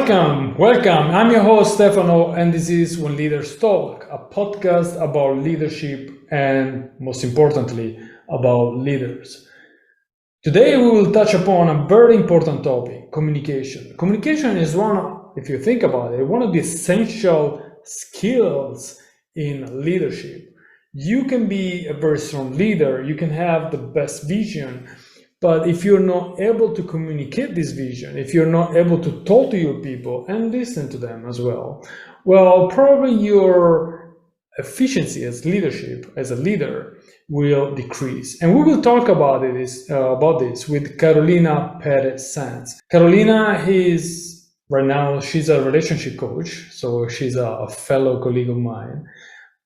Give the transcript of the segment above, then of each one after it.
Welcome. I'm your host, Stefano, and this is When Leaders Talk, a podcast about leadership and, most importantly, about leaders. Today, we will touch upon a very important topic, communication. Communication is if you think about it, one of the essential skills in leadership. You can be a very strong leader, you can have the best vision, but if you're not able to communicate this vision, if you're not able to talk to your people and listen to them as well, well, probably your efficiency as leadership, as a leader, will decrease. And we will talk about this with Carolina Perez Sanz. Carolina is right now, she's a relationship coach, so she's a fellow colleague of mine,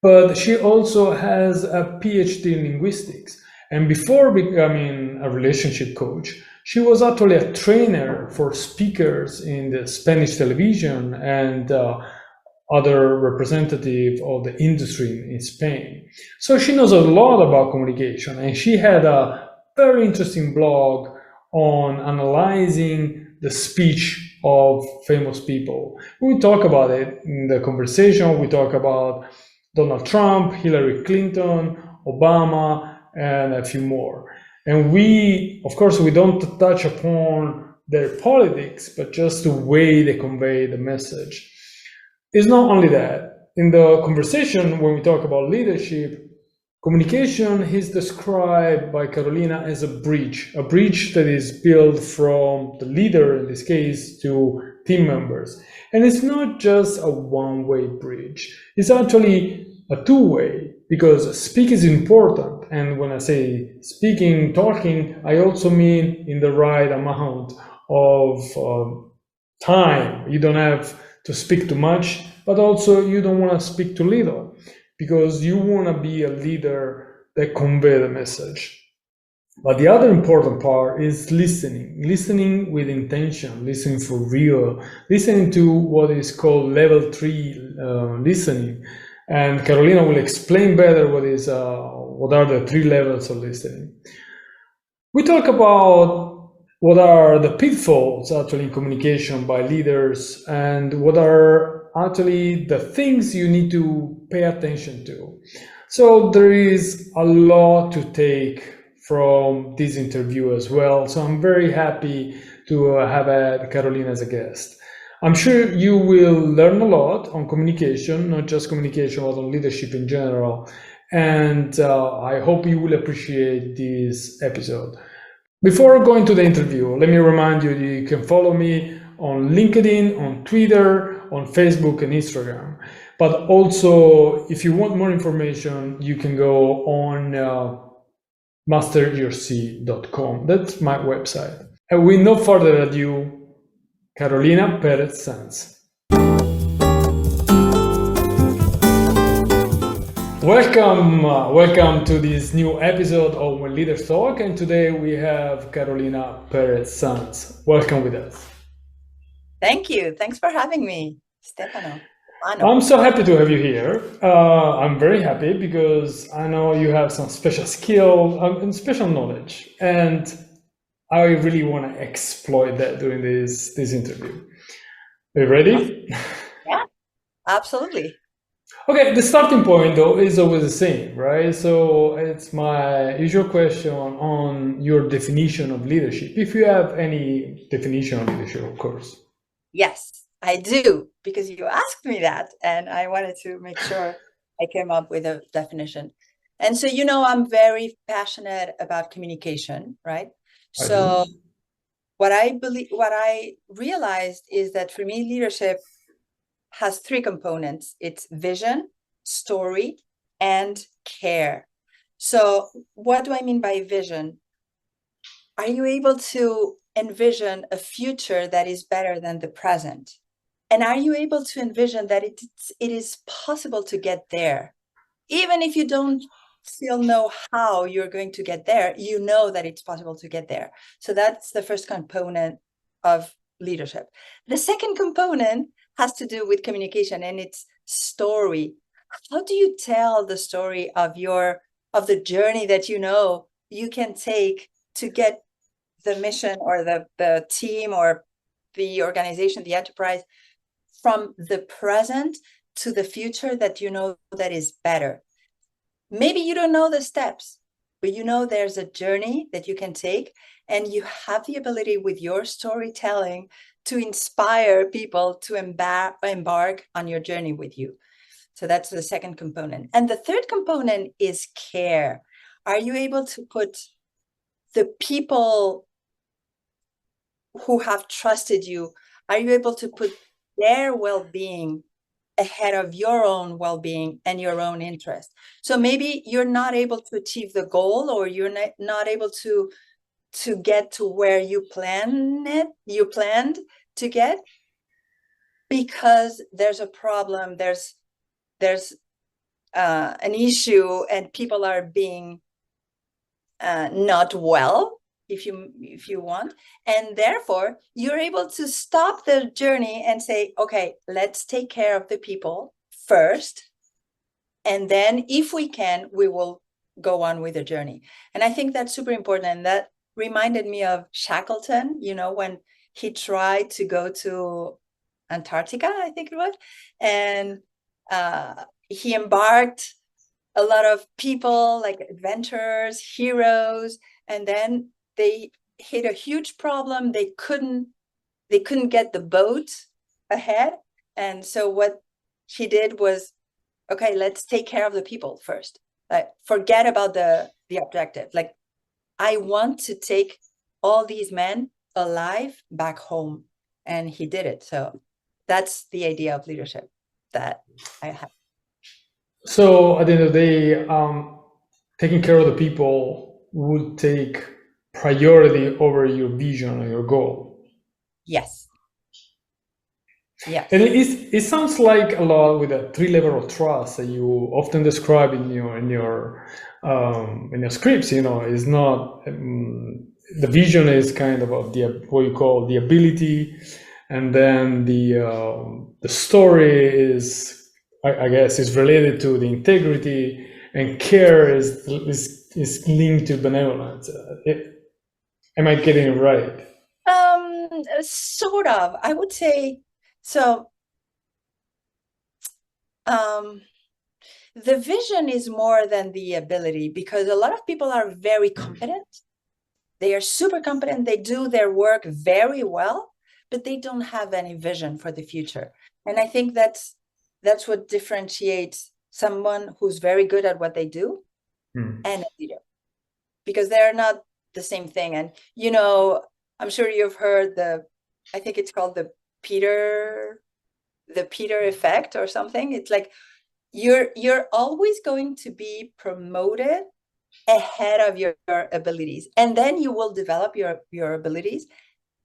but she also has a PhD in linguistics. And before becoming a relationship coach, she was actually a trainer for speakers in the Spanish television and other representative of the industry in Spain. So she knows a lot about communication, and she had a very interesting blog on analyzing the speech of famous people. We talk about it in the conversation. We talk about Donald Trump, Hillary Clinton, Obama, and a few more. And we don't touch upon their politics, but just the way they convey the message. It's not only that. In the conversation, when we talk about leadership, communication is described by Carolina as a bridge that is built from the leader, in this case, to team members. And it's not just a one-way bridge. It's actually a two-way, because speak is important. And when I say speaking, talking, I also mean in the right amount of time. You don't have to speak too much, but also you don't want to speak too little, because you want to be a leader that conveys the message. But the other important part is listening with intention, listening for real, listening to what is called level 3 listening. And Carolina will explain better what are the 3 levels of listening. We talk about what are the pitfalls actually in communication by leaders, and what are actually the things you need to pay attention to. So there is a lot to take from this interview as well. So I'm very happy to have had Carolina as a guest. I'm sure you will learn a lot on communication, not just communication, but on leadership in general. And I hope you will appreciate this episode. Before going to the interview, let me remind you that you can follow me on LinkedIn, on Twitter, on Facebook and Instagram. But also, if you want more information, you can go on masteryourc.com. That's my website. And with no further ado, Carolina Perez Sanz. Welcome to this new episode of When Leaders Talk, and today we have Carolina Perez Sanz. Welcome with us. Thank you. Thanks for having me, Stefano. I'm so happy to have you here. I'm very happy because I know you have some special skill and special knowledge, and I really want to exploit that during this interview. Are you ready? Yeah, absolutely. Okay, the starting point though is always the same, right? So it's my usual question on your definition of leadership. If you have any definition of leadership, of course. Yes, I do, because you asked me that, and I wanted to make sure I came up with a definition. And so, I'm very passionate about communication, right? So what I realized is that for me, leadership has 3 components. It's vision, story, and care. So what do I mean by vision? Are you able to envision a future that is better than the present? And are you able to envision that it is possible to get there? Even if you don't still know how you're going to get there, you know that it's possible to get there. So that's the first component of leadership. The second component has to do with communication, and it's story. How do you tell the story of the journey that you can take to get the mission or the team or the organization, the enterprise, from the present to the future that you know that is better. Maybe you don't know the steps, but you know there's a journey that you can take, and you have the ability with your storytelling to inspire people to embark on your journey with you. So that's the second component. And the third component is care. Are you able to put the people who have trusted you, are you able to put their well-being ahead of your own well-being and your own interest? So maybe you're not able to achieve the goal, or you're not able to get to where you planned to get, because there's a problem, there's an issue, and people are being not well, if you want, and therefore you're able to stop the journey and say, okay, let's take care of the people first, and then if we can, we will go on with the journey. And I think that's super important. And that reminded me of Shackleton, when he tried to go to Antarctica, I think it was, and he embarked a lot of people, like adventurers, heroes, and then they hit a huge problem. They couldn't get the boat ahead. And so what he did was, okay, let's take care of the people first. Like, forget about the objective. Like, I want to take all these men alive back home. And he did it. So that's the idea of leadership that I have. So at the end of the day, taking care of the people would take priority over your vision or your goal. Yes. Yeah. And it sounds like a lot with a 3 level of trust that you often describe in your scripts. Is not the vision is kind of what you call the ability, and then the story is, I guess, is related to the integrity, and care is linked to benevolence. Am I getting it right? Sort of, I would say. So the vision is more than the ability, because a lot of people are very competent. They are super competent. They do their work very well, but they don't have any vision for the future. And I think that's what differentiates someone who's very good at what they do and a leader, because they're not the same thing. And, I'm sure you've heard I think it's called the Peter effect or something. It's like, you're always going to be promoted ahead of your abilities, and then you will develop your abilities,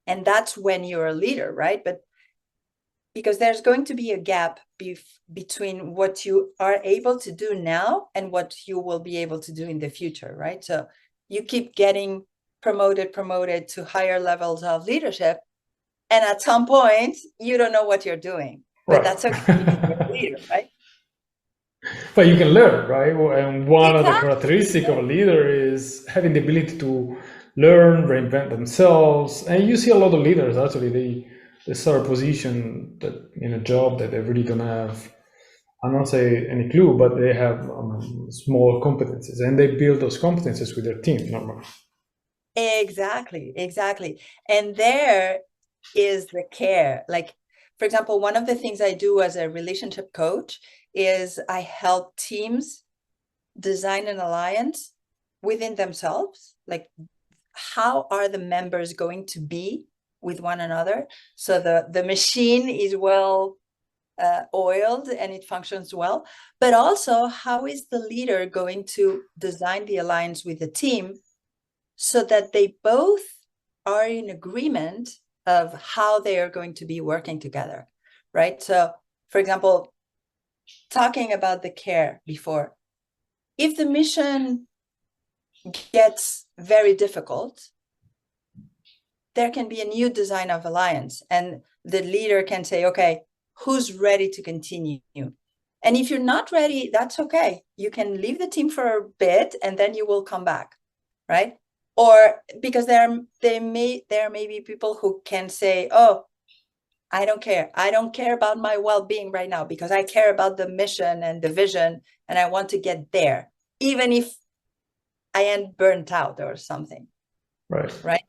and that's when you're a leader, right? But because there's going to be a gap between what you are able to do now and what you will be able to do in the future, right? So you keep getting promoted to higher levels of leadership, and at some point you don't know what you're doing, but Right. that's okay, because you're a leader, right? But you can learn, right? And one of the Exactly. characteristics of a leader is having the ability to learn, reinvent themselves. And you see a lot of leaders, actually, they start a position that in a job that they really don't have, I'm not say any clue, but they have small competencies, and they build those competencies with their team normally. Exactly. And there is the care. Like, for example, one of the things I do as a relationship coach is I help teams design an alliance within themselves. Like, how are the members going to be with one another, so the machine is well oiled and it functions well, but also how is the leader going to design the alliance with the team so that they both are in agreement of how they are going to be working together, right? So, for example, talking about the care before, if the mission gets very difficult, there can be a new design of alliance, and the leader can say, okay, who's ready to continue? And if you're not ready, that's okay. You can leave the team for a bit and then you will come back, right? Or because there may be people who can say, oh, I don't care. I don't care about my well-being right now because I care about the mission and the vision and I want to get there, even if I end burnt out or something. Right.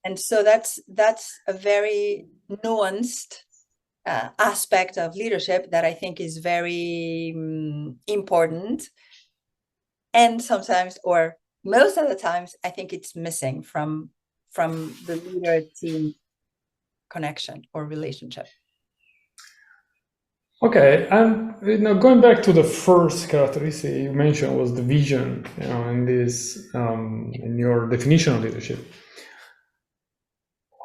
And so that's a very nuanced aspect of leadership that I think is very important. And sometimes, or most of the times, I think it's missing from the leader team connection or relationship. Okay, and going back to the first characteristic you mentioned was the vision, in this in your definition of leadership.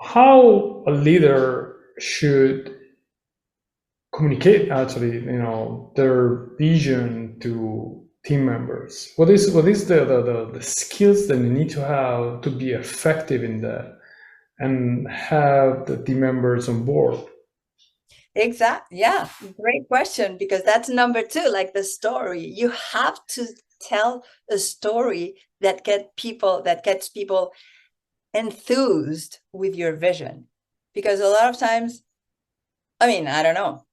How a leader should communicate actually, their vision to team members? What is the skills that you need to have to be effective in that and have the team members on board? Exactly. Yeah. Great question, because that's number two, like the story. You have to tell a story that gets people enthused with your vision. Because a lot of times, I mean, I don't know,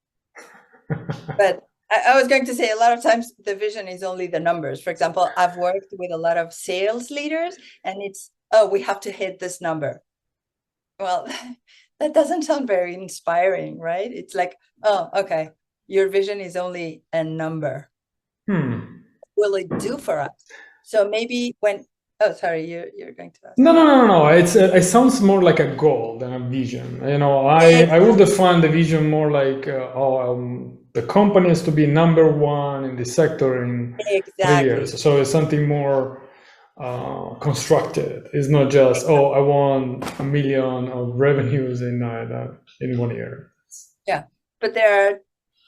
but I was going to say a lot of times the vision is only the numbers. For example, I've worked with a lot of sales leaders and it's, oh, we have to hit this number. Well, that doesn't sound very inspiring, right? It's like, oh, okay, your vision is only a number. What will it do for us? So maybe oh, sorry, you're going to ask. No. It sounds more like a goal than a vision. I would define the vision more like, the company has to be number one in the sector in 3 years. So it's something more constructed. It's not just, I want 1 million of revenues in 1 year. Yeah, but there are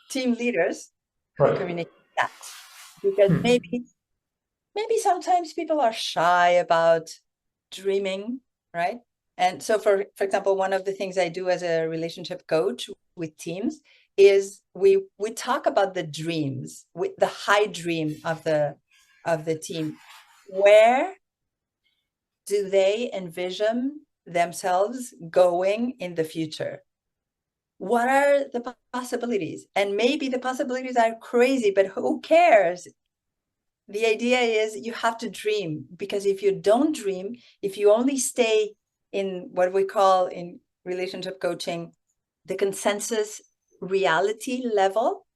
team leaders who communicate that, because maybe sometimes people are shy about dreaming, right? And so for example, one of the things I do as a relationship coach with teams is we talk about the dreams, with the high dream of the team. Where do they envision themselves going in the future? What are the possibilities? And maybe the possibilities are crazy, but who cares? The idea is you have to dream, because if you don't dream, if you only stay in what we call in relationship coaching, the consensus reality level,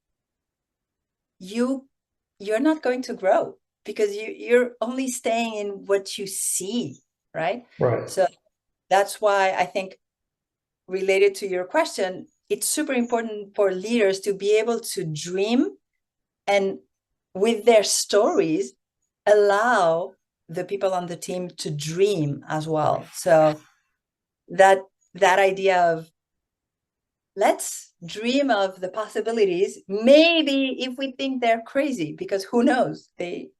you're not going to grow, because you're only staying in what you see, right? So that's why I think, related to your question, it's super important for leaders to be able to dream, and with their stories, allow the people on the team to dream as well. So that idea of, let's dream of the possibilities, maybe if we think they're crazy, because who knows, they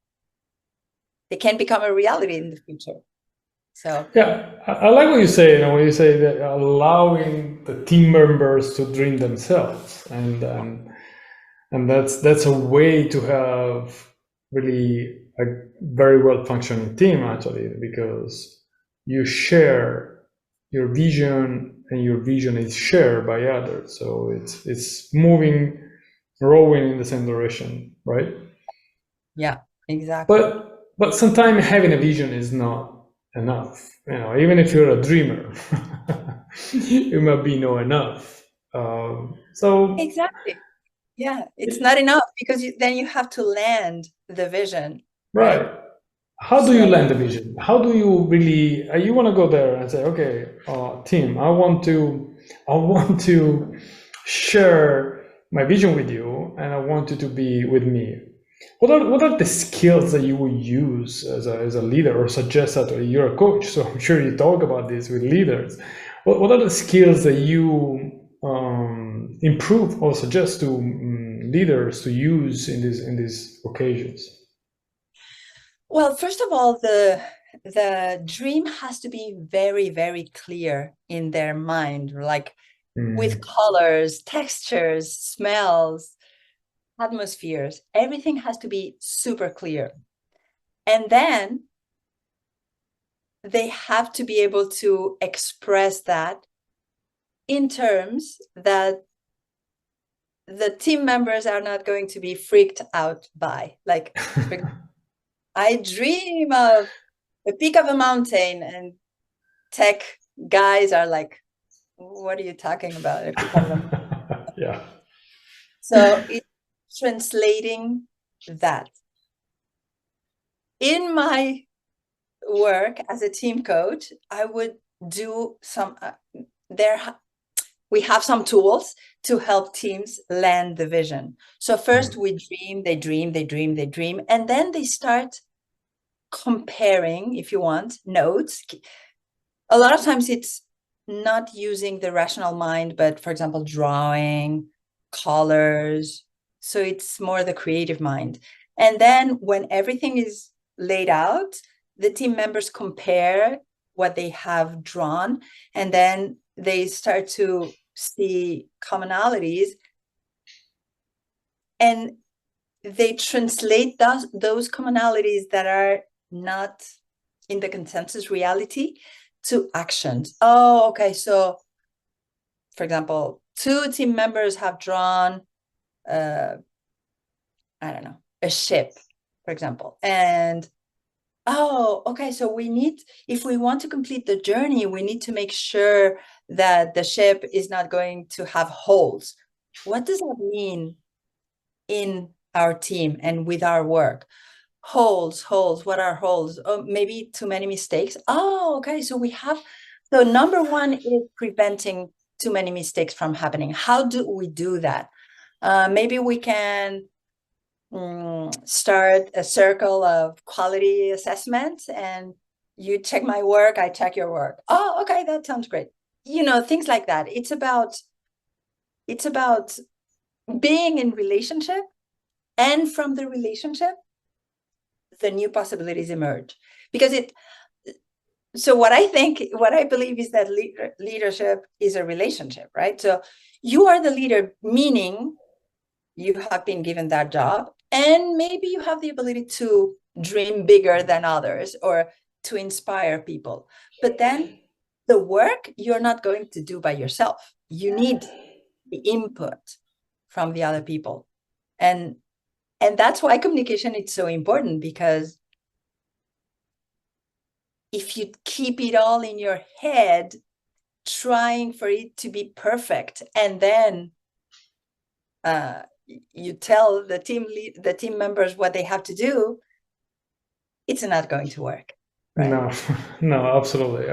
can become a reality in the future. So yeah, I like what you say, when you say that allowing the team members to dream themselves, and that's a way to have really a very well functioning team, actually, because you share your vision and your vision is shared by others, so it's rowing in the same direction, right? Yeah, exactly. But sometimes having a vision is not enough. Even if you're a dreamer, it might be not enough. So exactly. Yeah, it's not enough, because then you have to land the vision. Right. How do you land the vision? How do you really? You want to go there and say, okay, team, I want to share my vision with you, and I want you to be with me. What are the skills that you will use as a leader, or suggest that you're a coach? So I'm sure you talk about this with leaders. What are the skills that you improve or suggest to leaders to use in these occasions? Well, first of all, the dream has to be very, very clear in their mind, like with colors, textures, smells, atmospheres. Everything has to be super clear. And then they have to be able to express that in terms that the team members are not going to be freaked out by. Like, I dream of the peak of a mountain, and tech guys are like, what are you talking about? A peak of a mountain? Yeah. So it's translating that. In my work as a team coach, I would do some, we have some tools to help teams land the vision. So first we dream, they dream, they dream, they dream, and then they start comparing, if you want, notes. A lot of times it's not using the rational mind, but for example, drawing, colors. So it's more the creative mind. And then when everything is laid out, the team members compare what they have drawn, and then they start to see commonalities, and they translate those commonalities that are not in the consensus reality to actions. Oh, okay. So, for example, 2 team members have drawn, I don't know, a ship, for example. And, oh, okay. So we need, if we want to complete the journey, we need to make sure that the ship is not going to have holes. What does that mean in our team and with our work? Holes, what are holes? Oh, maybe too many mistakes. Oh, okay. So number one is preventing too many mistakes from happening. How do we do that? Maybe we can start a circle of quality assessment, and you check my work, I check your work. Oh, okay, that sounds great. Things like that. It's about being in relationship, and from the relationship, the new possibilities emerge. Because what I believe is that leadership is a relationship, right? So you are the leader, meaning you have been given that job, and maybe you have the ability to dream bigger than others or to inspire people. But then the work you're not going to do by yourself. You need the input from the other people. And that's why communication is so important, because if you keep it all in your head, trying for it to be perfect, and then you tell the team members what they have to do, it's not going to work. Right? No, absolutely.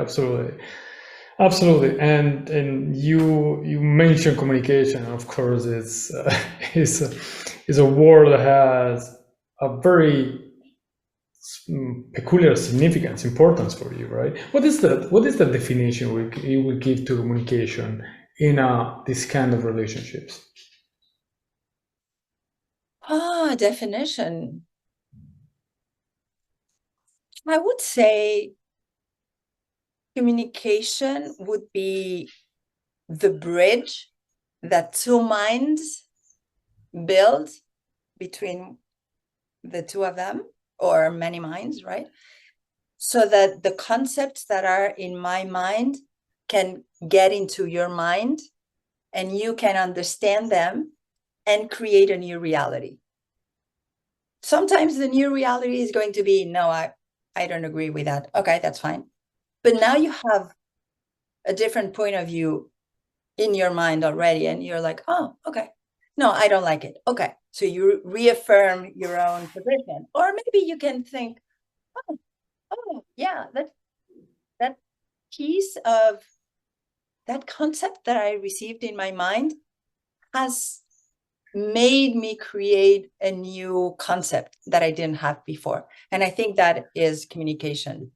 And you mentioned communication. Of course, it's a word that has a very peculiar significance, importance for you, right? What is the definition you would give to communication in this kind of relationships? Definition. I would say communication would be the bridge that 2 minds build between the 2 of them, or many minds, right? So that the concepts that are in my mind can get into your mind, and you can understand them and create a new reality. Sometimes the new reality is going to be, no, I don't agree with that. Okay, that's fine. But now you have a different point of view in your mind already, and you're like, oh, okay. No, I don't like it. Okay. So you reaffirm your own position. Or maybe you can think, oh yeah, that piece of that concept that I received in my mind has made me create a new concept that I didn't have before. And I think that is communication.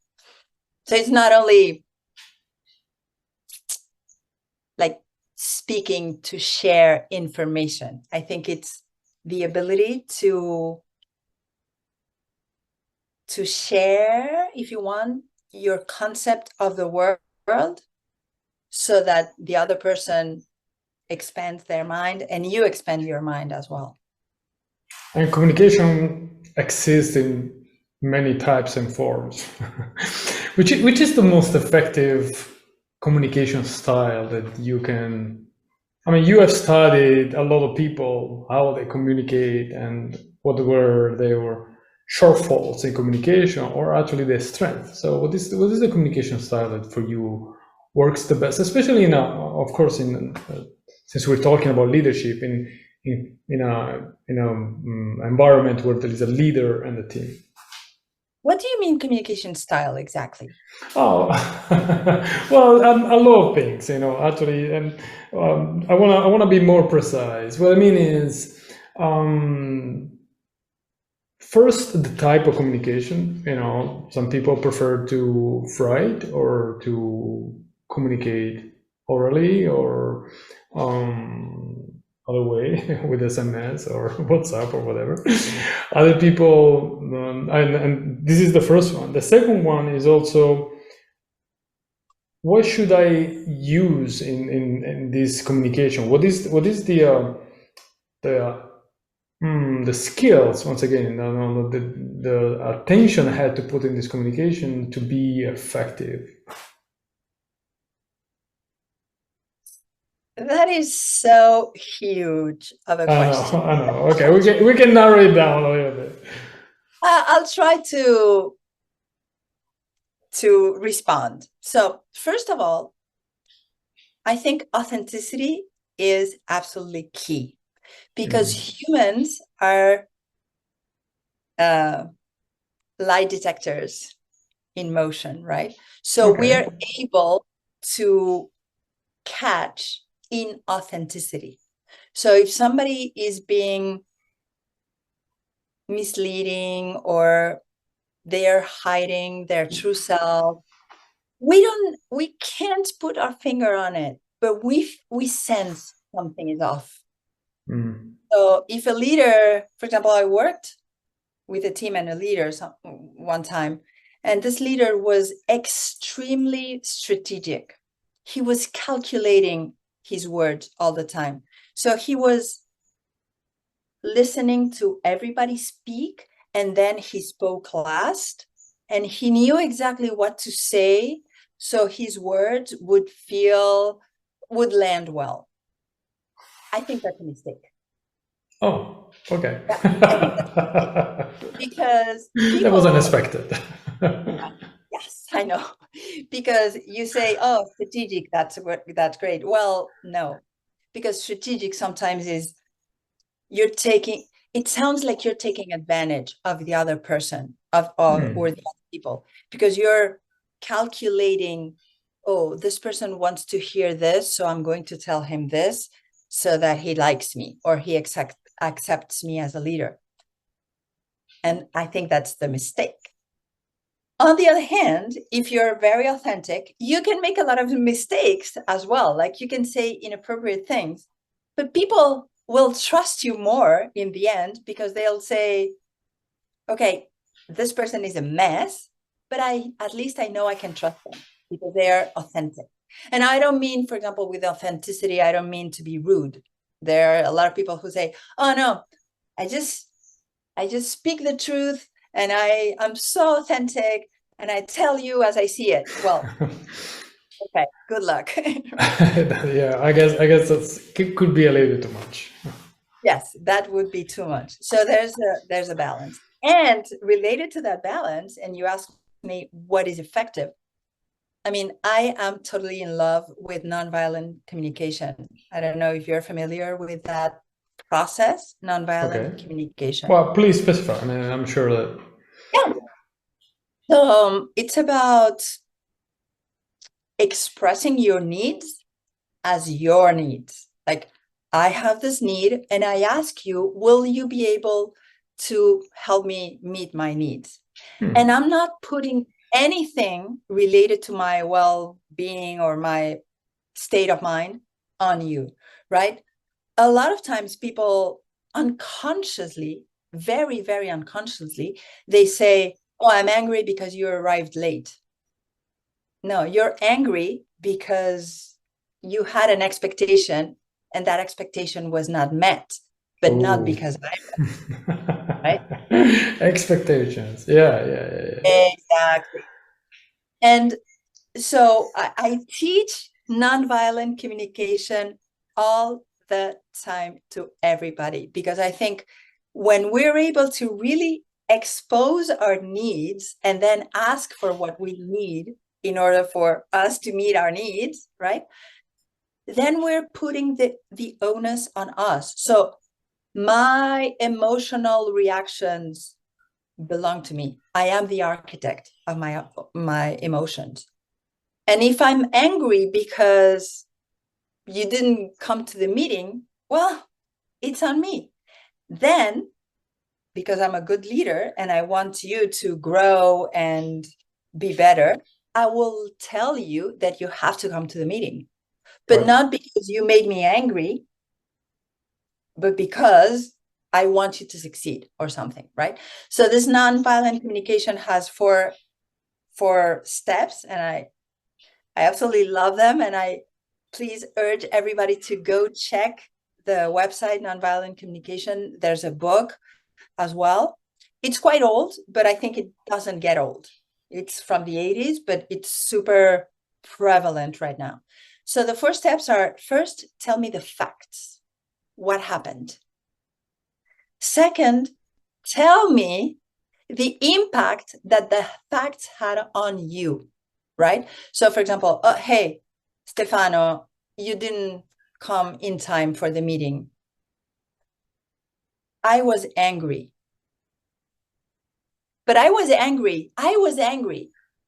So it's not only like speaking to share information. I think it's the ability to share, if you want, your concept of the world, so that the other person expands their mind and you expand your mind as well. And communication exists in many types and forms. which is the most effective communication style that you can, I mean, you have studied a lot of people, how they communicate and what were their shortfalls in communication or actually their strength. So what is the communication style that for you works the best, especially in of course, since we're talking about leadership in a environment where there is a leader and a team. What do you mean communication style exactly? Oh, well, a lot of things, actually, and I wanna be more precise. What I mean is, first, the type of communication. Some people prefer to write or to communicate orally or other way with SMS or WhatsApp or whatever. Other people, and this is the first one. The second one is also, what should I use in this communication? What is the skills, once again, the attention I had to put in this communication to be effective? That is so huge of a question. I know. Okay, we can narrow it down a little bit. I'll try to respond. So first of all, I think authenticity is absolutely key, because humans are lie detectors in motion, right? So we are able to catch inauthenticity. So if somebody is being misleading or they're hiding their true self, we can't put our finger on it, but we sense something is off. So if a leader, for example, I worked with a team and a leader one time, and this leader was extremely strategic. He was calculating his words all the time. So he was listening to everybody speak, and then he spoke last, and he knew exactly what to say so his words would land well. I think that's a mistake. Oh, okay. Because that was unexpected. Yes, I know. Because you say, oh, strategic, that's great. Well, no, because strategic sometimes is it sounds like you're taking advantage of the other person or the other people, because you're calculating, oh, this person wants to hear this, so I'm going to tell him this so that he likes me or he accepts me as a leader. And I think that's the mistake. On the other hand, if you're very authentic, you can make a lot of mistakes as well. Like you can say inappropriate things, but people will trust you more in the end, because they'll say, okay, this person is a mess, but at least I know I can trust them because they are authentic. And I don't mean, for example, with authenticity, I don't mean to be rude. There are a lot of people who say, oh no, I just speak the truth, and I'm so authentic, and I tell you as I see it. Well, okay, good luck. Yeah, I guess it could be a little bit too much. Yes, that would be too much. So there's a balance. And related to that balance, and you asked me what is effective. I mean, I am totally in love with nonviolent communication. I don't know if you're familiar with that process, nonviolent communication. Well, please specify. I mean, I'm sure that. Yeah. So it's about expressing your needs as your needs. Like, I have this need, and I ask you, will you be able to help me meet my needs? And I'm not putting anything related to my well-being or my state of mind on you, right? A lot of times people unconsciously, very, very unconsciously, they say, oh, I'm angry because you arrived late. No, you're angry because you had an expectation and that expectation was not met, but not because I, right? Expectations. Yeah. Exactly. And So I teach nonviolent communication all the time to everybody, because I think when we're able to really expose our needs and then ask for what we need in order for us to meet our needs, right? Then we're putting the onus on us. So my emotional reactions belong to me. I am the architect of my emotions. And if I'm angry because you didn't come to the meeting, well, it's on me. Then, because I'm a good leader and I want you to grow and be better, I will tell you that you have to come to the meeting, but Right. not because you made me angry, but because I want you to succeed or something, right? So this nonviolent communication has four steps, and I absolutely love them. And I please urge everybody to go check the website, Nonviolent Communication. There's a book as well. It's quite old, but I think it doesn't get old. It's from the 80s, but it's super prevalent right now. So the four steps are: first, tell me the facts. What happened? Second, tell me the impact that the facts had on you, right? So for example, hey, Stefano, you didn't come in time for the meeting. I was angry. But I was angry.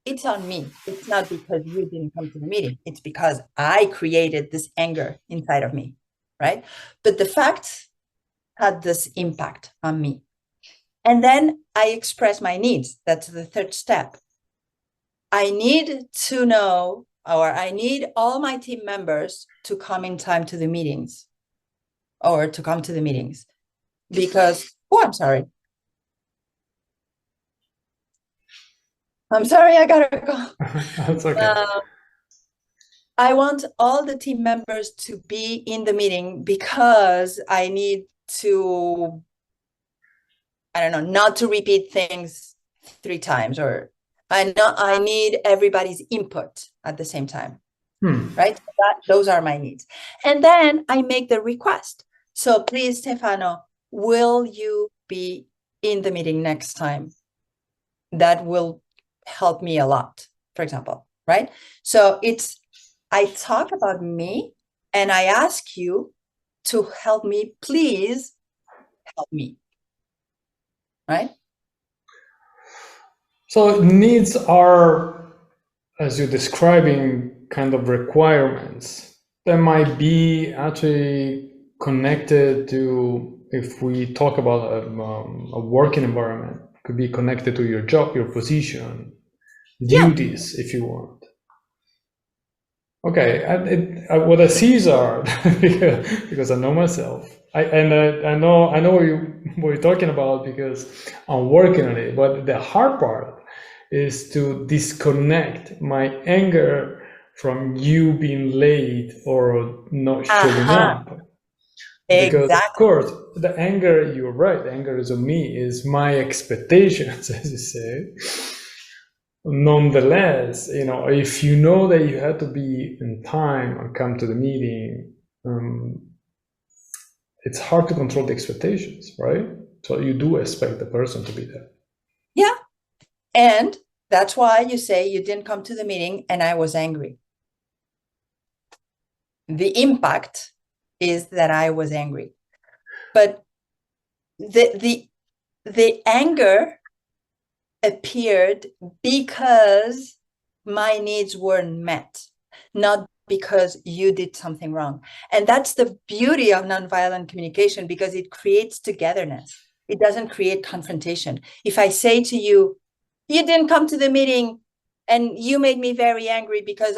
It's on me. It's not because you didn't come to the meeting. It's because I created this anger inside of me, right? But the facts had this impact on me. And then I express my needs. That's the third step. I need to know, or I need all my team members to come in time to the meetings, or to come to the meetings, because, I'm sorry. I gotta go. That's okay. I want all the team members to be in the meeting because I need to, I don't know, not to repeat things 3 times, or I need everybody's input at the same time. Right? Those are my needs. And then I make the request. So please, Stefano, will you be in the meeting next time? That will help me a lot, for example, right? So I talk about me and I ask you to help me, please help me, right? So needs are, as you're describing, kind of requirements that might be actually connected to, if we talk about a working environment, could be connected to your job, your position, duties, if you want. Okay, what I see is art because I know myself. I know what you're talking about because I'm working on it. But the hard part is to disconnect my anger from you being late or not showing up. Because of Exactly. course, the anger, you're right, the anger is on me, is my expectations, as you say. Nonetheless, if you know that you had to be in time and come to the meeting, it's hard to control the expectations, right? So you do expect the person to be there. Yeah. And that's why you say you didn't come to the meeting and I was angry. The impact is that I was angry. But the anger appeared because my needs weren't met, not because you did something wrong. And that's the beauty of nonviolent communication, because it creates togetherness. It doesn't create confrontation. If I say to you, you didn't come to the meeting and you made me very angry because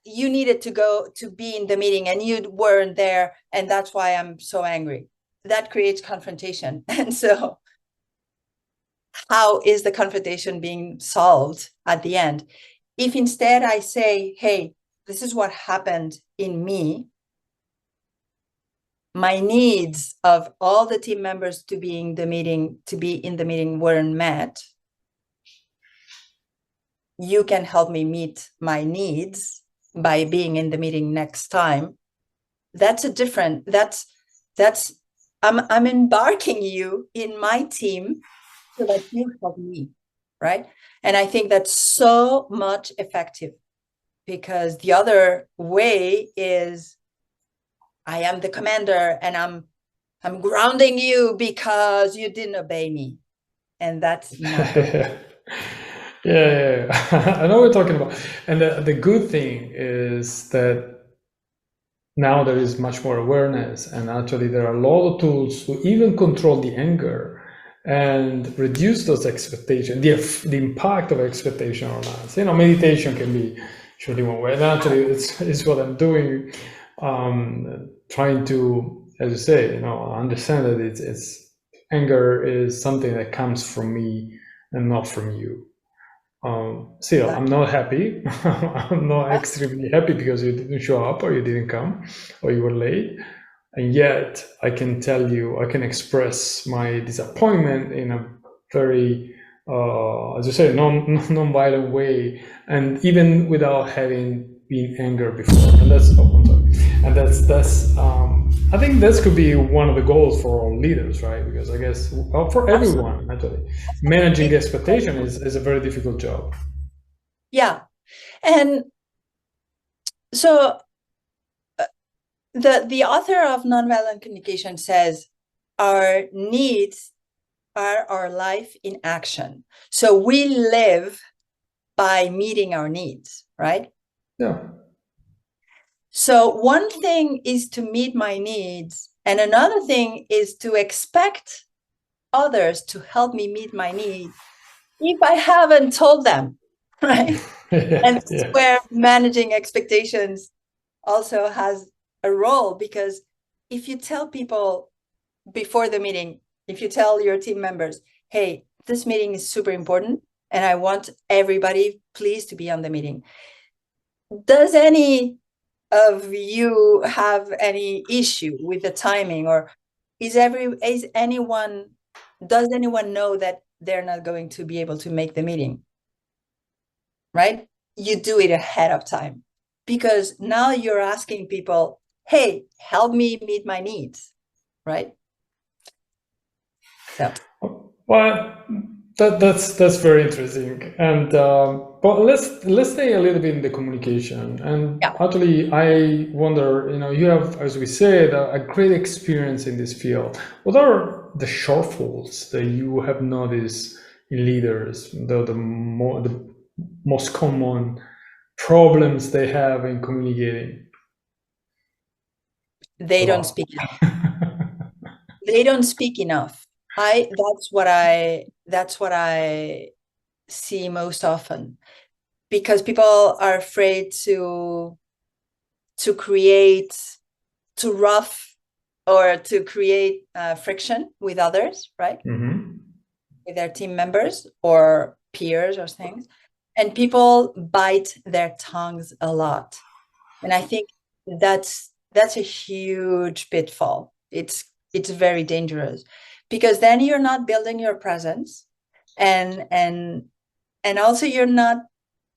you needed to be in the meeting and you weren't there, and that's why I'm so angry. That creates confrontation. And so how is the confrontation being solved at the end? If instead I say, hey, this is what happened in me, my needs of all the team members to be in the meeting weren't met, you can help me meet my needs by being in the meeting next time, that's a different, that's I'm embarking you in my team so that you help me, right? And I think that's so much effective, because the other way is I am the commander and I'm grounding you because you didn't obey me. And that's not good. Yeah. I know what you're talking about. And the good thing is that now there is much more awareness, and actually there are a lot of tools to even control the anger and reduce those expectations, the impact of expectation on us. Meditation can be surely one way. And actually, it's what I'm doing, trying to, as you say, understand that it's anger is something that comes from me and not from you. Still, I'm not happy. I'm not extremely happy because you didn't show up, or you didn't come, or you were late. And yet, I can tell you, I can express my disappointment in a very, as you say, non-violent way, and even without having been angry before. And that's, I'm sorry. And that's. I think this could be one of the goals for all leaders, right? Because I guess for everyone, actually, managing expectation is a very difficult job. Yeah. And so the author of Nonviolent Communication says our needs are our life in action. So we live by meeting our needs, right? Yeah. So one thing is to meet my needs, and another thing is to expect others to help me meet my needs if I haven't told them, right? And that's where managing expectations also has a role, because if you tell people before the meeting, if you tell your team members, hey, this meeting is super important and I want everybody please to be on the meeting. Does any of you have any issue with the timing, or does anyone know that they're not going to be able to make the meeting? Right? You do it ahead of time, because now you're asking people, hey, help me meet my needs, right? So, well, that's very interesting. And but let's stay a little bit in the communication. And actually, I wonder, you have, as we said, a great experience in this field. What are the shortfalls that you have noticed in leaders? The most common problems they have in communicating? They don't speak enough. They don't speak enough. That's what I see most often, because people are afraid to rough or to create friction with others, right? Mm-hmm. With their team members or peers or things. And people bite their tongues a lot. And I think that's a huge pitfall. It's very dangerous, because then you're not building your presence, and also you're not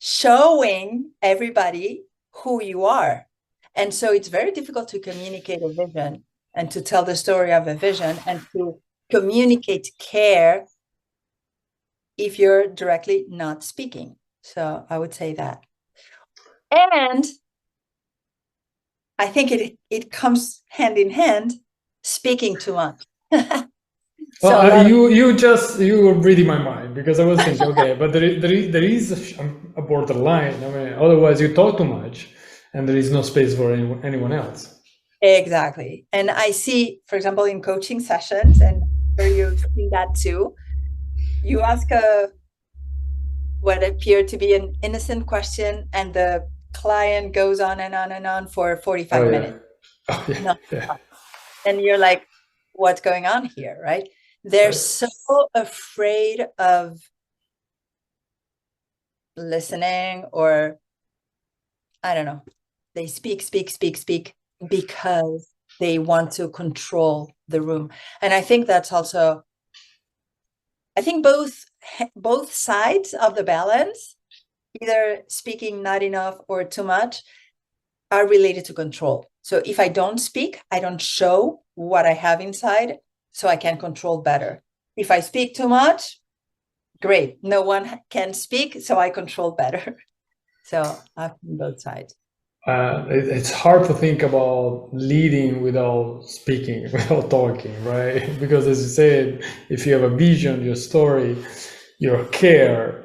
showing everybody who you are. And so it's very difficult to communicate a vision and to tell the story of a vision and to communicate care if you're directly not speaking. So I would say that. And I think it comes hand in hand, speaking too much. So you were reading my mind, because I was thinking, okay, but there is a borderline. I mean, otherwise you talk too much, and there is no space for anyone else. Exactly. And I see, for example, in coaching sessions, and where you've seen that too, you ask what appeared to be an innocent question, and the client goes on and on and on for 45 minutes. Oh, yeah. No. Yeah. And you're like, what's going on here, right? They're so afraid of listening, or I don't know. They speak because they want to control the room. And I think that's also, I think both sides of the balance either speaking not enough or too much, are related to control. So if I don't speak, I don't show what I have inside, so I can control better. If I speak too much, great, no one can speak, so I control better. So I've been both sides. It's hard to think about leading without speaking, without talking, right? Because as you said, if you have a vision, your story, your care,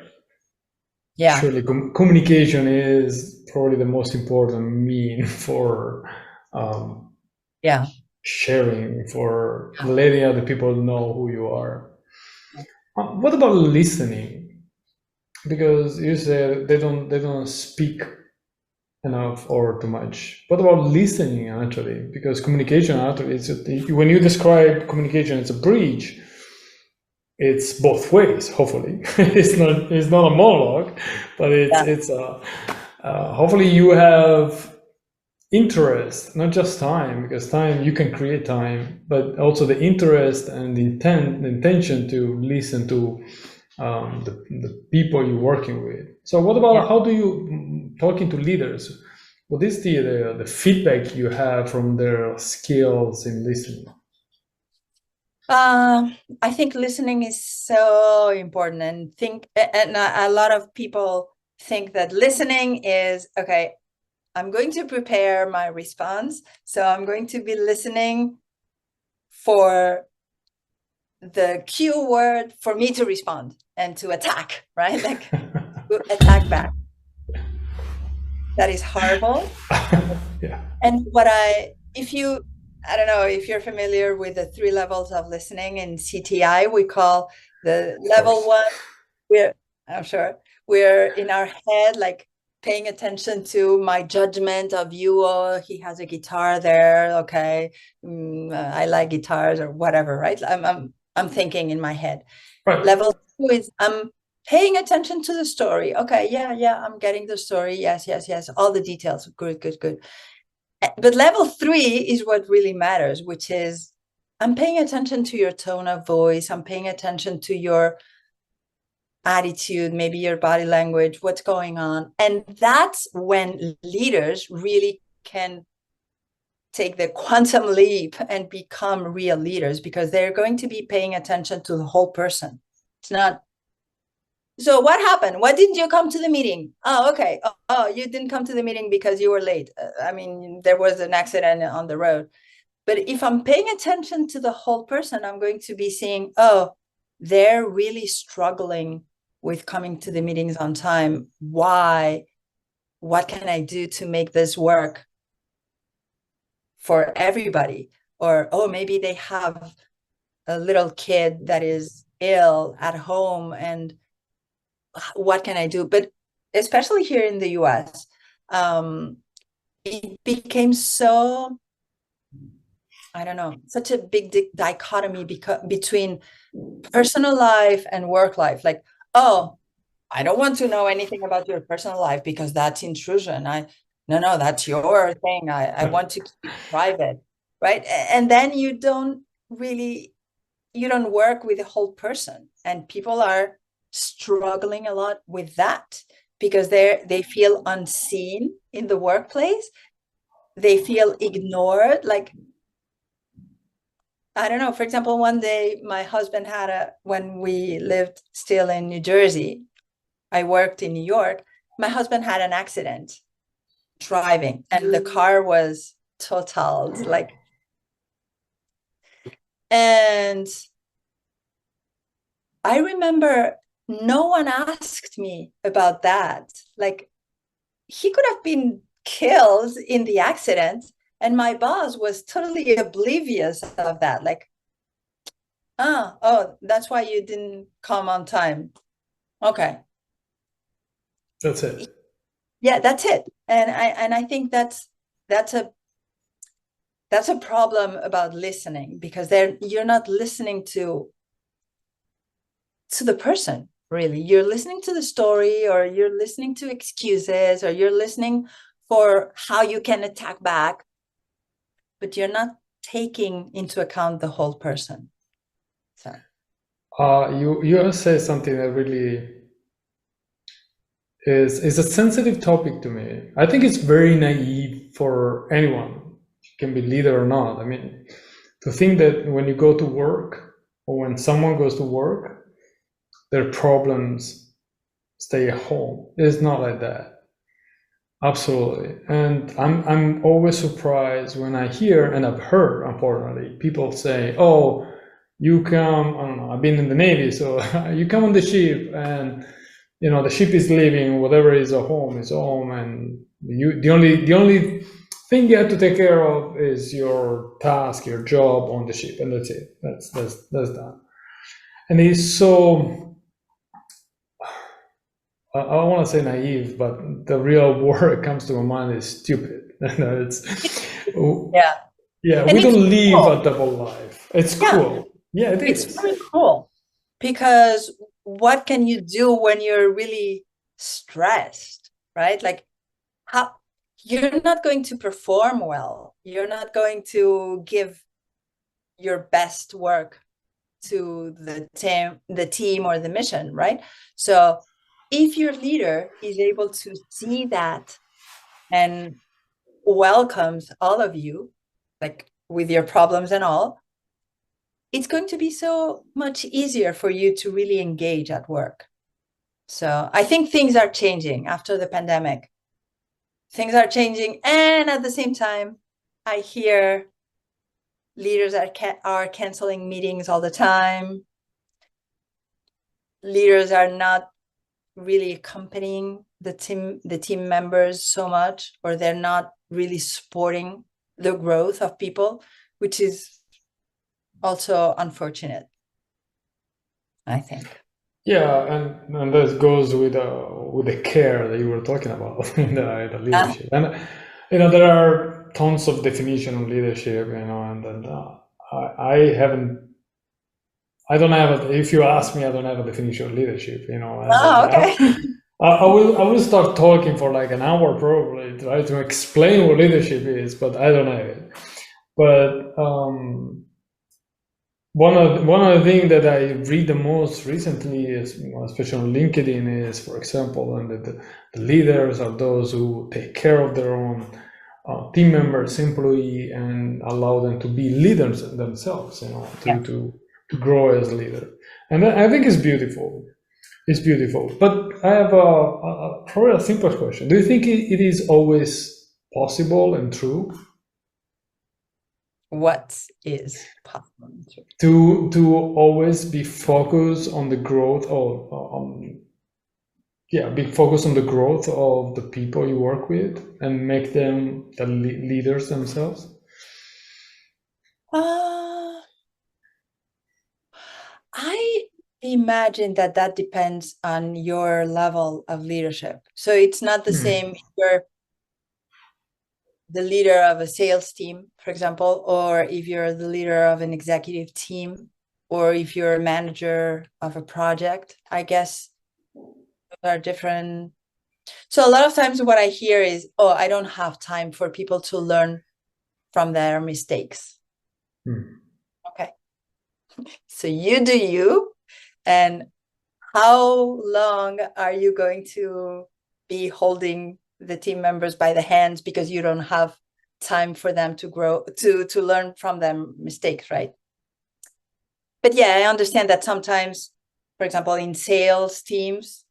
Yeah. surely communication is probably the most important mean for Yeah. sharing, for letting other people know who you are. What about listening? Because you said they don't speak enough or too much. What about listening actually? Because communication actually when you describe communication as a bridge, it's both ways. Hopefully, it's not a monologue, but Yeah. it's hopefully you have interest, not just time, because time you can create time, but also the interest and the intention to listen to the people you're working with. So what Yeah. about how do you talking to leaders? What is the feedback you have from their skills in listening? I think listening is so important, and a lot of people think that listening is okay. I'm going to prepare my response, so I'm going to be listening for the cue word for me to respond and to attack, right? Like to attack back. That is horrible. Yeah. And I don't know if you're familiar with the 3 levels of listening in CTI, we call the Of level course. 1, I'm sure, we're in our head, like paying attention to my judgment of you. Oh, he has a guitar there. Okay. I like guitars or whatever, right? I'm thinking in my head. Right. Level 2 is I'm paying attention to the story. Okay. Yeah. I'm getting the story. Yes. All the details. Good. But level 3 is what really matters, which is I'm paying attention to your tone of voice. I'm paying attention to your attitude, maybe your body language, what's going on. And that's when leaders really can take the quantum leap and become real leaders, because they're going to be paying attention to the whole person. It's not, so what happened? Why didn't you come to the meeting? Oh, okay. Oh, you didn't come to the meeting because you were late. I mean, there was an accident on the road. But if I'm paying attention to the whole person, I'm going to be seeing, oh, they're really struggling with coming to the meetings on time. Why? What can I do to make this work for everybody? Or, oh, maybe they have a little kid that is ill at home, and what can I do? But especially here in the US, it became so, I don't know, such a big dichotomy between personal life and work life. Like, oh, I don't want to know anything about your personal life because that's intrusion. No, that's your thing. I want to keep it private, right? And then you don't work with the whole person, and people are struggling a lot with that because they feel unseen in the workplace. They feel ignored. Like, I don't know. For example, one day my husband when we lived still in New Jersey, I worked in New York. My husband had an accident driving, and the car was totaled. And I remember no one asked me about that. Like, he could have been killed in the accident, and my boss was totally oblivious of that. Like, oh, that's why you didn't come on time. Okay. That's it. Yeah, that's it. And I think that's a problem about listening, because you're not listening to the person, really. You're listening to the story, or you're listening to excuses, or you're listening for how you can attack back, but you're not taking into account the whole person. So You have said something that really is a sensitive topic to me. I think it's very naive for anyone, you can be leader or not. I mean, to think that when you go to work or when someone goes to work, their problems stay at home. It's not like that. Absolutely. And I'm always surprised when I hear, and I've heard, unfortunately, people say, oh, you come, I don't know, I've been in the Navy, so you come on the ship and, you know, the ship is leaving, whatever is at home is home, and the only thing you have to take care of is your task, your job on the ship, and that's it. That's done. And it's so, I don't want to say naive, but the real word that comes to my mind is stupid. It's yeah, And we don't live cool. a double life. It's cool. Yeah, it is. It's very cool, because what can you do when you're really stressed, right? Like, how you're not going to perform well. You're not going to give your best work to the team or the mission, right? So if your leader is able to see that and welcomes all of you, like with your problems and all, it's going to be so much easier for you to really engage at work. So I think things are changing after the pandemic. Things are changing. And at the same time, I hear leaders are canceling meetings all the time. Leaders are not really accompanying the team members so much, or they're not really supporting the growth of people, which is also unfortunate, I think. Yeah, and that goes with the care that you were talking about in the leadership. And you know, there are tons of definition of leadership, you know, and I don't have if you ask me, I don't have a definition of leadership, you know. And okay. I will start talking for like an hour probably, try to explain what leadership is, but I don't have it. But one of the things that I read the most recently is, especially on LinkedIn, is, for example, and the leaders are those who take care of their own team members, employee, and allow them to be leaders themselves, you know, to grow as a leader. And I think it's beautiful. It's beautiful. But I have probably a simple question. Do you think it is always possible and true? What is possible to always be focused on the growth of be focused on the growth of the people you work with and make them the leaders themselves? I imagine that depends on your level of leadership. So it's not the same if you're the leader of a sales team, for example, or if you're the leader of an executive team, or if you're a manager of a project. I guess those are different. So a lot of times what I hear is, oh, I don't have time for people to learn from their mistakes. Okay. So you do you. And how long are you going to be holding the team members by the hands because you don't have time for them to grow, to learn from them mistakes, right? But yeah, I understand that sometimes, for example, in sales teams,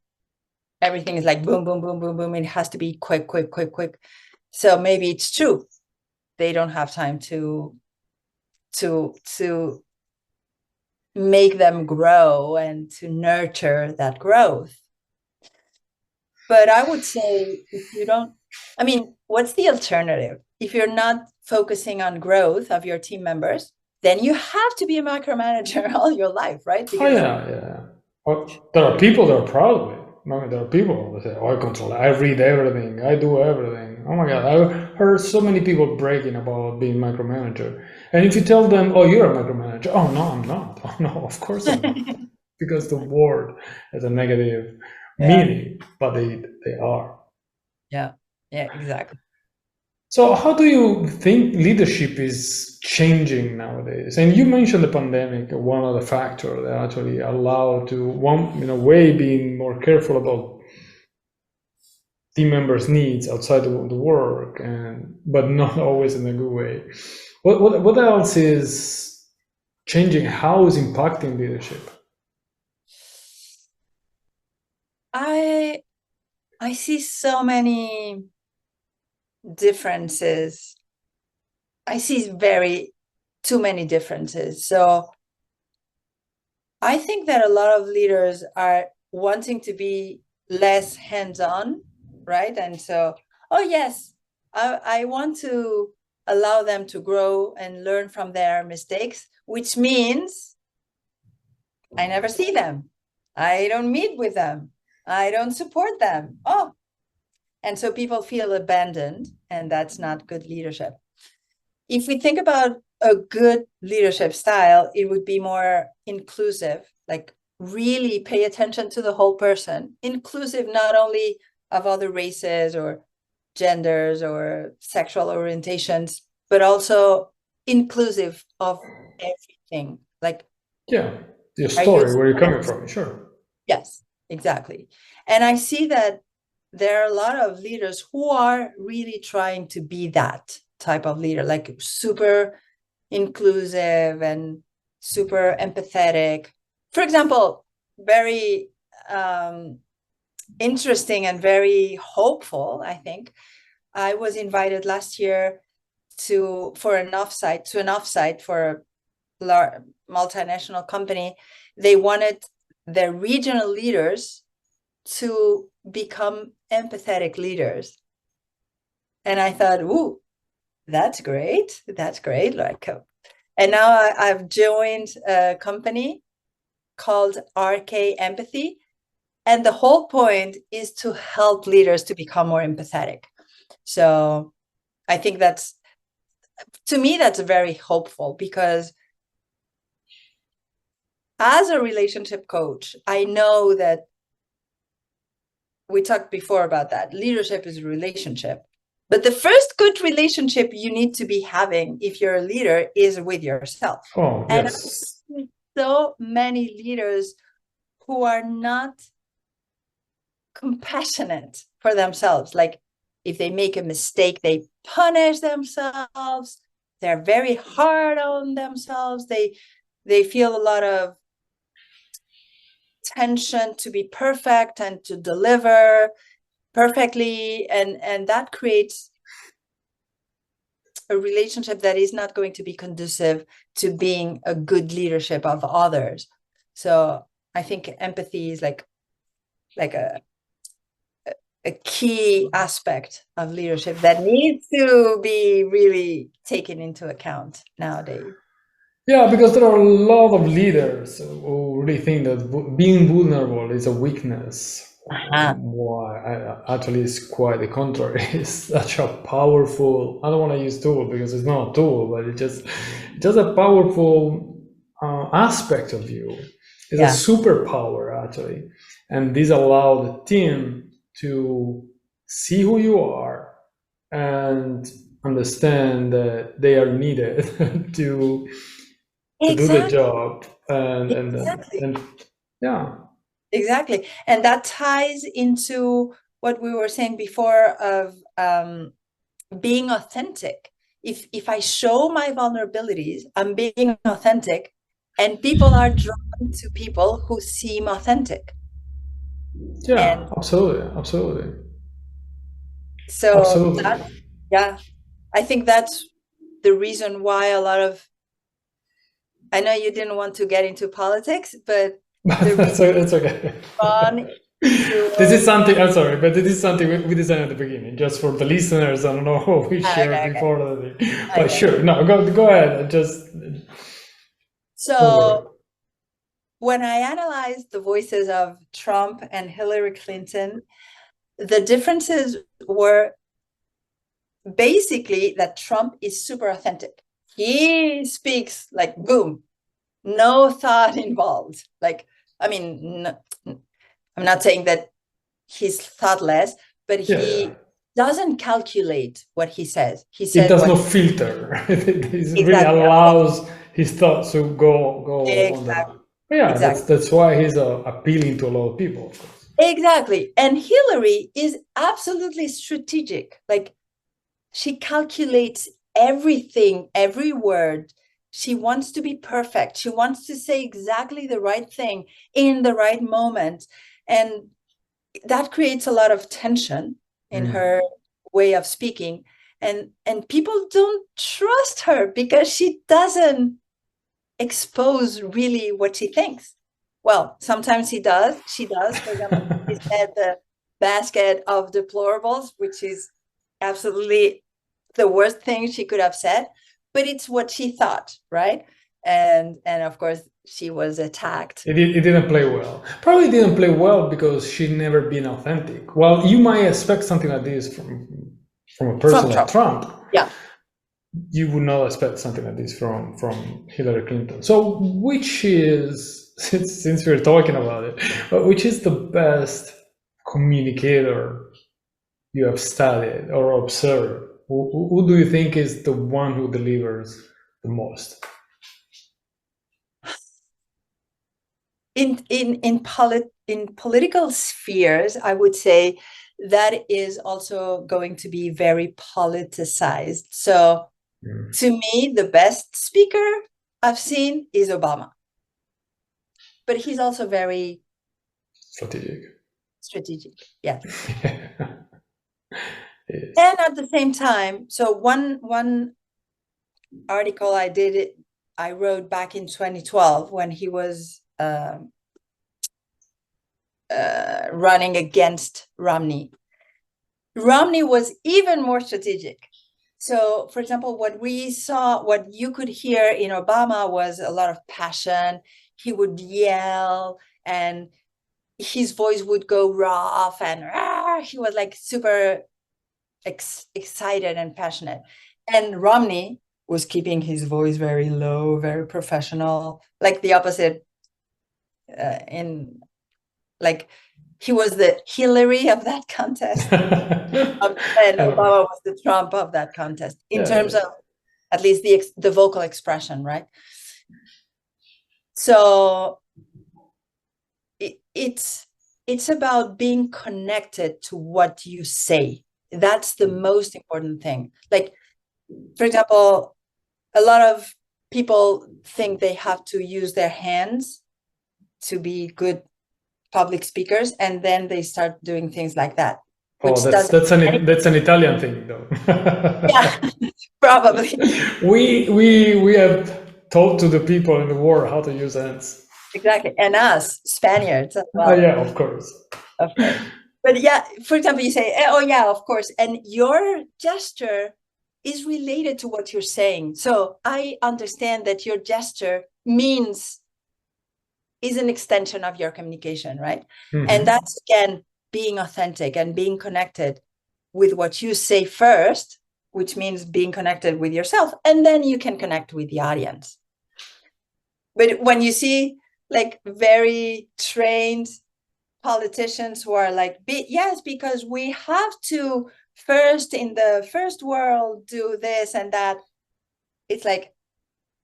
everything is like boom, boom, boom, boom, boom. It has to be quick, quick, quick, quick. So maybe it's true. They don't have time to make them grow and to nurture that growth. But I would say if you don't, I mean, what's the alternative? If you're not focusing on growth of your team members, then you have to be a micromanager all your life, right? Because, yeah. Well, there are people that are proud of it. I mean, there are people that say, oh, I control it. I read everything. I do everything. Oh my God. I've heard so many people bragging about being micromanager. And if you tell them, oh, you're a micromanager. Oh, no, I'm not. Oh, no, of course I'm not. Because the word has a negative meaning, but they are. Yeah, exactly. So how do you think leadership is changing nowadays? And you mentioned the pandemic, one of the factors that actually allowed to being more careful about team members' needs outside the work, but not always in a good way. What else is changing? How is impacting leadership? I see so many differences. I see too many differences. So I think that a lot of leaders are wanting to be less hands-on, right? And so, oh yes, I want to allow them to grow and learn from their mistakes, which means I never see them. I don't meet with them. I don't support them. Oh, and so people feel abandoned, and that's not good leadership. If we think about a good leadership style, it would be more inclusive, like really pay attention to the whole person, inclusive not only of other races or genders or sexual orientations, but also inclusive of everything. Like, yeah, your story, where you're coming from, sure. Yes, exactly. And I see that there are a lot of leaders who are really trying to be that type of leader, like super inclusive and super empathetic. For example, very interesting and very hopeful, I think. I was invited last year to an offsite for a multinational company. They wanted their regional leaders to become empathetic leaders. And I thought, ooh, that's great. That's great. Like, and now I've joined a company called RK Empathy. And the whole point is to help leaders to become more empathetic. So I think to me, that's very hopeful, because as a relationship coach, I know that we talked before about that. Leadership is a relationship. But the first good relationship you need to be having if you're a leader is with yourself. Oh, yes. And I see so many leaders who are not compassionate for themselves. Like, if they make a mistake, they punish themselves. They're very hard on themselves. They feel a lot of tension to be perfect and to deliver perfectly, and that creates a relationship that is not going to be conducive to being a good leadership of others. So I think empathy is like a key aspect of leadership that needs to be really taken into account nowadays. Yeah, because there are a lot of leaders who really think that being vulnerable is a weakness. Why? Actually, it's quite the contrary. It's such a powerful, I don't want to use tool because it's not a tool, but it's just a powerful aspect of you. It's a superpower, actually. And this allows the team to see who you are and understand that they are needed to do the job. And yeah. Exactly. And that ties into what we were saying before of being authentic. If I show my vulnerabilities, I'm being authentic, and people are drawn to people who seem authentic. Yeah, absolutely. So absolutely. I think that's the reason why I know you didn't want to get into politics, but it's okay. This is something, I'm sorry, but this is something we designed at the beginning, just for the listeners. I don't know what we shared before. But sure, no, go ahead. So when I analyzed the voices of Trump and Hillary Clinton, the differences were basically that Trump is super authentic. He speaks like boom, no thought involved. Like, I mean, I'm not saying that he's thoughtless, but he doesn't calculate what he says. He says it does not filter. It really allows his thoughts to go on that. Yeah, that's why he's appealing to a lot of people, of course. Exactly. And Hillary is absolutely strategic. Like, she calculates everything, every word. She wants to be perfect. She wants to say exactly the right thing in the right moment. And that creates a lot of tension in her way of speaking. And people don't trust her because she doesn't expose really what she thinks. Well, sometimes she does. For example, she said the basket of deplorables, which is absolutely the worst thing she could have said, but it's what she thought, right? And of course she was attacked. It didn't play well. Probably didn't play well because she never been authentic. Well, you might expect something like this from a person like Trump. Yeah. You would not expect something like this from Hillary Clinton. So which is, since we're talking about it, which is the best communicator you have studied or observed? Who do you think is the one who delivers the most? In political spheres, I would say that is also going to be very politicized. So to me, the best speaker I've seen is Obama. But he's also very strategic. Yes. Yes. And at the same time, so one article I wrote back in 2012 when he was running against Romney. Romney was even more strategic. So, for example, what you could hear in Obama was a lot of passion. He would yell and his voice would go rough and he was like super excited and passionate. And Romney was keeping his voice very low, very professional, like the opposite. He was the Hillary of that contest, and Obama was the Trump of that contest in terms of at least the vocal expression, right? So it's about being connected to what you say. That's the most important thing. Like, for example, a lot of people think they have to use their hands to be good public speakers, and then they start doing things like that. That's an Italian thing, though. Yeah, probably. We have taught to the people in the war how to use hands. Exactly, and us Spaniards as well. Oh, yeah, of course. Okay, but yeah, for example, you say, "Oh yeah, of course," and your gesture is related to what you're saying. So I understand that your gesture is an extension of your communication, right? And that's, again, being authentic and being connected with what you say first, which means being connected with yourself, and then you can connect with the audience. But when you see like very trained politicians who are like, yes, because we have to first in the first world do this and that, it's like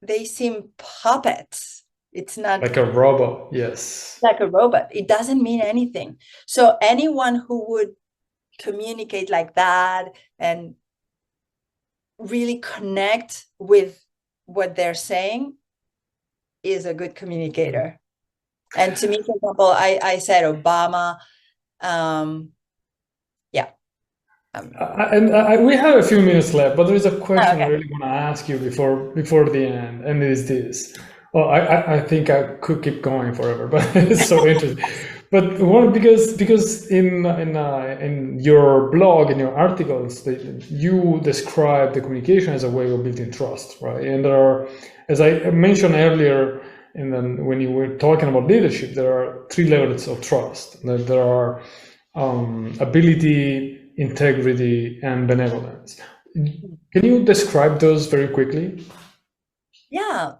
they seem puppets. It's not like a robot. Yes, like a robot. It doesn't mean anything. So anyone who would communicate like that and really connect with what they're saying is a good communicator. And to me, for example, I said Obama. We have a few minutes left, but there is a question I really want to ask you before the end, and it is this. Well, I think I could keep going forever, but it's so interesting. But because in your blog, in your articles, you describe the communication as a way of building trust, right? And there are, as I mentioned earlier, and then when you were talking about leadership, there are 3 levels of trust. There are ability, integrity, and benevolence. Can you describe those very quickly? Yeah.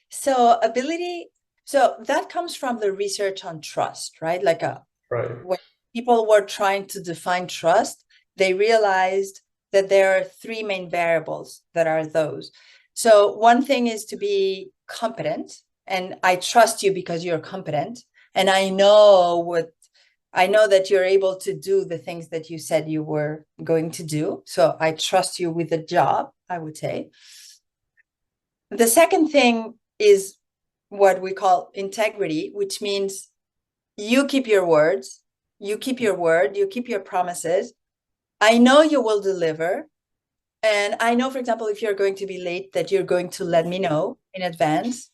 So ability, so that comes from the research on trust, right? Like when people were trying to define trust, they realized that there are 3 main variables that are those. So one thing is to be competent, and I trust you because you're competent, and I know I know that you're able to do the things that you said you were going to do. So I trust you with the job, I would say. The second thing is what we call integrity, which means you keep your words, you keep your word, you keep your promises. I know you will deliver. And I know, for example, if you're going to be late, that you're going to let me know in advance,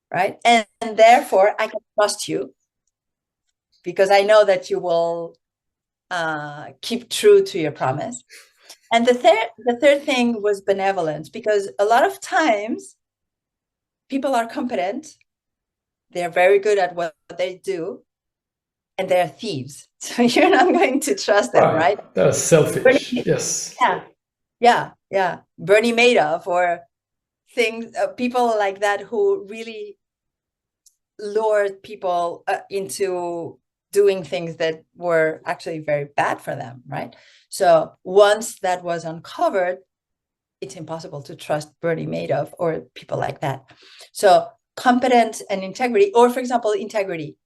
right? And therefore, I can trust you because I know that you will keep true to your promise. And the third thing was benevolence, because a lot of times people are competent, they're very good at what they do, and they're thieves. So you're not going to trust them, right? That's selfish. Bernie, Yes. yeah. Bernie Madoff or things, people like that who really lured people into doing things that were actually very bad for them, right? So once that was uncovered, it's impossible to trust Bernie Madoff or people like that. So competence and integrity, or for example, integrity,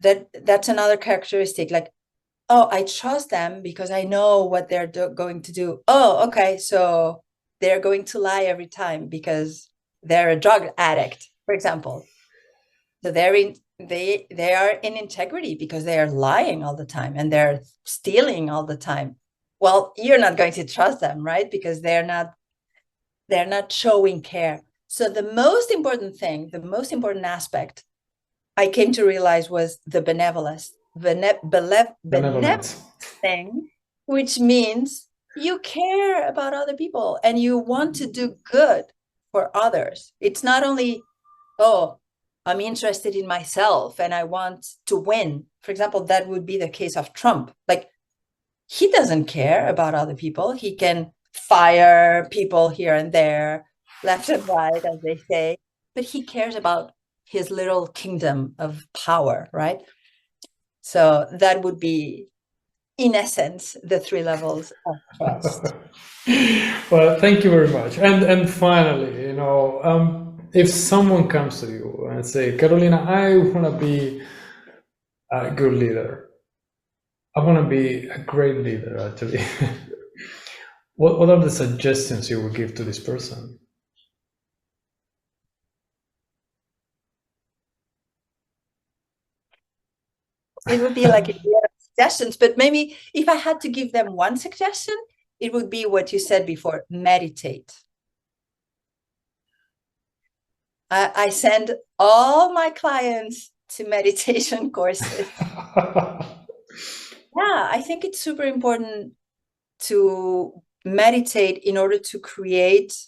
that's another characteristic. Like, oh, I trust them because I know what they're going to do. Oh, okay, so they're going to lie every time because they're a drug addict, for example. So they are in integrity because they are lying all the time and they're stealing all the time. Well, you're not going to trust them, right? Because they're not showing care. So the most important thing, the most important aspect I came to realize was the benevolence Benevolence. thing, which means you care about other people and you want to do good for others. It's not only, oh, I'm interested in myself and I want to win. For example, that would be the case of Trump. Like, he doesn't care about other people. He can fire people here and there, left and right, as they say, but he cares about his little kingdom of power, right? So that would be, in essence, the 3 levels of trust. Well, thank you very much. And finally, if someone comes to you and say, Carolina, I want to be a good leader. I want to be a great leader, actually. What are the suggestions you would give to this person? It would be like a lot of suggestions, but maybe if I had to give them one suggestion, it would be what you said before: meditate. I send all my clients to meditation courses. Yeah, I think it's super important to meditate in order to create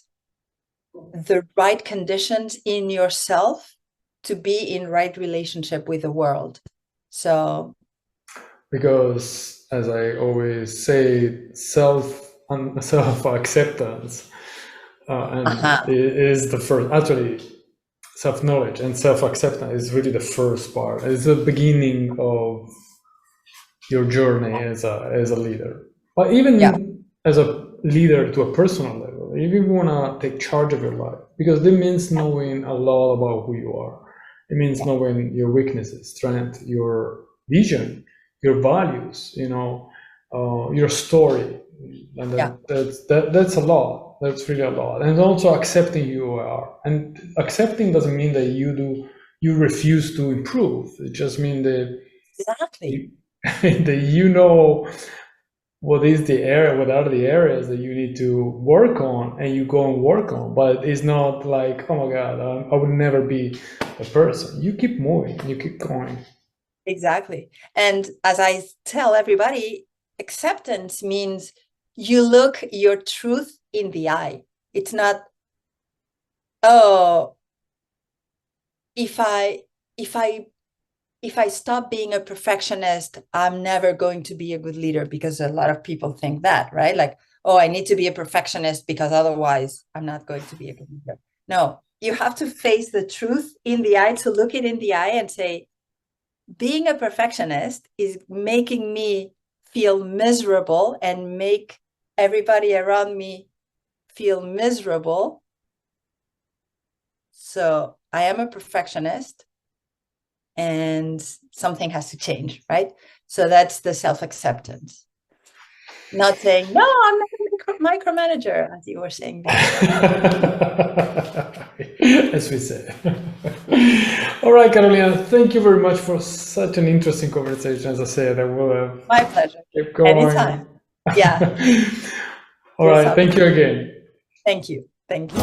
the right conditions in yourself to be in right relationship with the world. So, because as I always say, self acceptance is the first. Actually, self knowledge and self acceptance is really the first part. It's the beginning of your journey as a leader. But even as a leader to a personal level, if you want to take charge of your life, because it means knowing a lot about who you are. It means knowing your weaknesses, strength, your vision, your values, your story. And that's a lot. That's really a lot. And also accepting who you are. And accepting doesn't mean that you refuse to improve. It just means that exactly. that what are the areas that you need to work on, and you go and work on. But it's not like, oh my God, I would never be a person. You keep moving, you keep going. Exactly. And as I tell everybody, acceptance means you look your truth in the eye. It's not, oh, if I stop being a perfectionist, I'm never going to be a good leader, because a lot of people think that, right? Like, oh, I need to be a perfectionist because otherwise I'm not going to be a good leader. No, you have to face the truth in the eye, to look it in the eye and say, being a perfectionist is making me feel miserable and make everybody around me feel miserable. So I am a perfectionist, and something has to change, right? So that's the self-acceptance. Not saying, no, I'm not a micromanager, as you were saying before. As we said. All right, Carolina, thank you very much for such an interesting conversation. As I said, I will My pleasure. keep going. Anytime. Yeah. All right, thank you again. Thank you. Thank you.